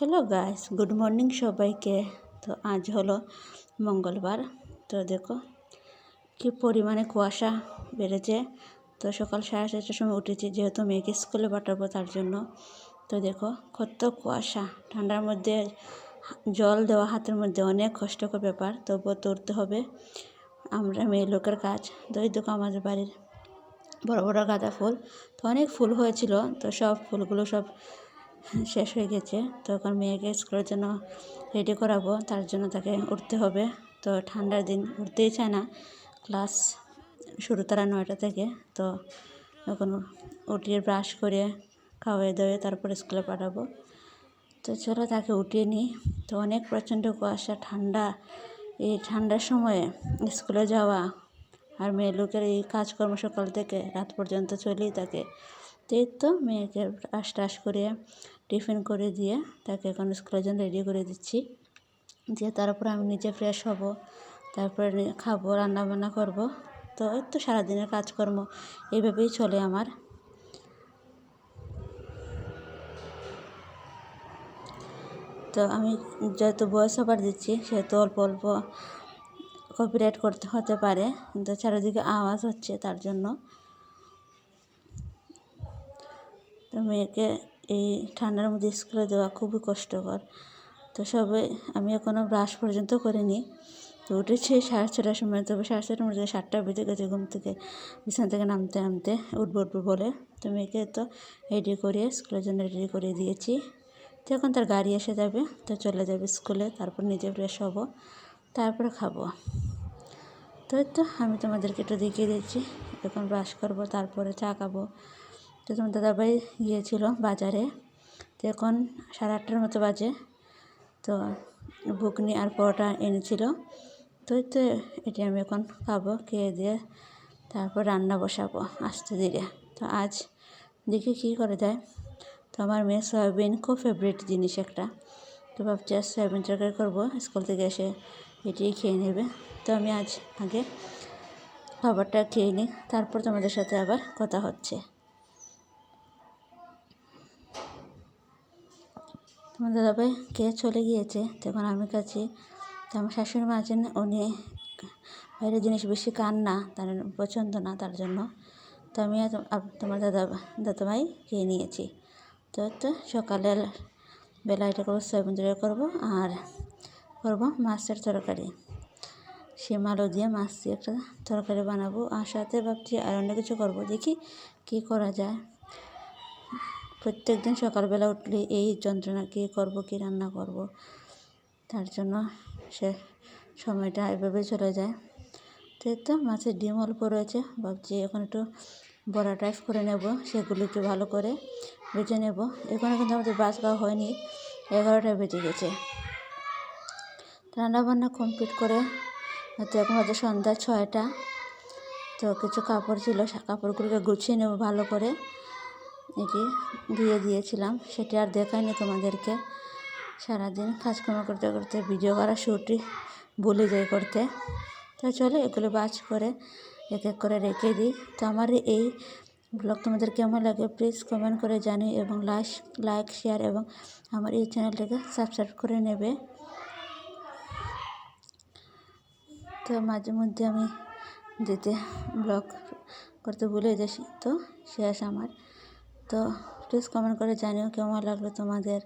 Hello guys, good morning সবাইকে। তো আজ হলো মঙ্গলবার। তো দেখো কি পরিমাণে কুয়াশা বেড়েছে। তো সকাল 6:30টার সময় উঠেছি, যেহেতু মেয়েকে স্কুলে পাঠাবো তার জন্য। তো দেখো কত কুয়াশা, ঠান্ডার মধ্যে জল দেওয়া হাতের মধ্যে অনেক কষ্টকর ব্যাপার, তবুও তো উঠতে হবে। আমরা মেয়ে লোকের কাজ। তো এই দেখো আমাদের বাড়ির বড় বড় গাঁদা ফুল, তো অনেক ফুল হয়েছিল, তো সব ফুলগুলো সব শেষ হয়ে গেছে। তো এখন মেয়েকে স্কুলের জন্য রেডি করাবো, তার জন্য তাকে উঠতে হবে। তো ঠান্ডার দিন উঠতেই চায় না, ক্লাস শুরু তারা 9টা থেকে। তো এখন উঠিয়ে ব্রাশ করে খাওয়াই দাওয়াই তারপরে স্কুলে পাঠাবো। তো চলো তাকে উঠিয়ে নিই। তো অনেক প্রচণ্ড কুয়াশা, ঠান্ডা। এই ঠান্ডার সময়ে স্কুলে যাওয়া আর মেয়ে লোকের এই কাজকর্ম সকাল থেকে রাত পর্যন্ত চলেই থাকে। তো মেয়েকে ব্রাশ করে টিফিন করে দিয়ে তাকে এখন স্কুলের জন্য রেডি করে দিচ্ছি। দিয়ে তারপরে আমি নিজে ফ্রেশ হব, তারপরে খাবো, রান্নাবান্না করব। তো এই তো সারাদিনের কাজকর্ম এইভাবেই চলে আমার। তো আমি যেহেতু ভয়েস ওভার দিচ্ছি, সেহেতু অল্প অল্প কপিরাইট করতে হতে পারে, কিন্তু চারিদিকে আওয়াজ হচ্ছে তার জন্য। তো মেয়েকে এই ঠান্ডার মধ্যে স্কুলে দেওয়া খুবই কষ্টকর। তো সবাই আমি এখনও ব্রাশ পর্যন্ত করিনি। তো উঠেছি 6:30টার সময়, তবে 6:30টার মধ্যে 7টা বেজে গেছে ঘুম থেকে, বিছানা থেকে নামতে উঠবো বলে। তো মেয়েকে তো রেডি করিয়ে স্কুলের জন্য রেডি করে দিয়েছি। তো এখন তার গাড়ি এসে যাবে, তো চলে যাবে স্কুলে, তারপর নিজে ফ্রেশ হব, তারপরে খাবো। তো আমি তোমাদেরকে একটু দেখিয়ে দিচ্ছি। এখন ব্রাশ করবো, তারপরে চা খাবো। তো তোমার দাদাভাই গিয়েছিল বাজারে, তো এখন 8:30টার মতো বাজে। তো ঘুগনি আর পরোটা এনেছিল। তো এটি আমি এখন খাবো, খেয়ে দিয়ে তারপর রান্না বসাবো আস্তে ধীরে। তো আজ দেখি কী করে যায়। তো আমার মেয়ে সয়াবিন খুব ফেভারিট জিনিস একটা। তো ভাবছি আজ সয়াবিন তরকারি করবো, স্কুল থেকে এসে এটি খেয়ে নেবে। তো আমি আজ আগে খাবারটা খেয়ে নিই, তারপর তোমাদের সাথে আবার কথা হচ্ছে। তোমার দাদাভাই কে চলে গিয়েছে, তখন আমি কাছে। তো আমার শাশুড়ি মা আছেন, উনি বাইরের জিনিস বেশি খান না, তার পছন্দ না, তার জন্য। তো আমি তোমার দাদাভাই খেয়ে নিয়েছি। তো সকালের বেলা এটা করবো, সয়াবিন তরকারি করবো, আর করবো মাছের তরকারি, শিম আলু দিয়ে মাছ দিয়ে একটা তরকারি বানাবো। আর সাথে ভাবছি আর অন্য কিছু করবো, দেখি কী করা যায়। প্রত্যেক দিন সকালবেলা উঠলে এই যন্ত্রণা, কী করবো, কী রান্না করব, তার জন্য সে সময়টা এভাবে চলে যায়। তো মাছের ডিম অল্প রয়েছে, ভাবছি এখন একটু বড়া টাইপ করে নেব, সেগুলিকে ভালো করে বেছে নেব। এখানে কিন্তু আমাদের বাস খাওয়া হয়নি, 11টা বেজে গেছে। রান্নাবান্না কমপ্লিট করে তো এখন হচ্ছে সন্ধ্যা 6টা। তো কিছু কাপড় ছিল, কাপড়গুলোকে গুছিয়ে নেব ভালো করে। এটি ধুয়ে দিয়েছিলাম, সেটি আর দেখায়নি তোমাদেরকে। সারাদিন কাজকর্ম করতে করতে ভিডিও করা শ্যুটই ভুলে যাই করতে। তো চলো এগুলো বাজ করে এক এক করে রেখে দিই। তো আমার এই ব্লগ তোমাদের কেমন লাগে প্লিজ কমেন্ট করে জানিও, এবং লাইক শেয়ার এবং আমার এই চ্যানেলটাকে সাবস্ক্রাইব করে নেবে। তো মাঝে মধ্যে আমি ব্লগ করতে ভুলে যাই, তো শেষ আমার। তো প্লিজ কমেন্ট করে জানিও কেমন লাগলো তোমাদের।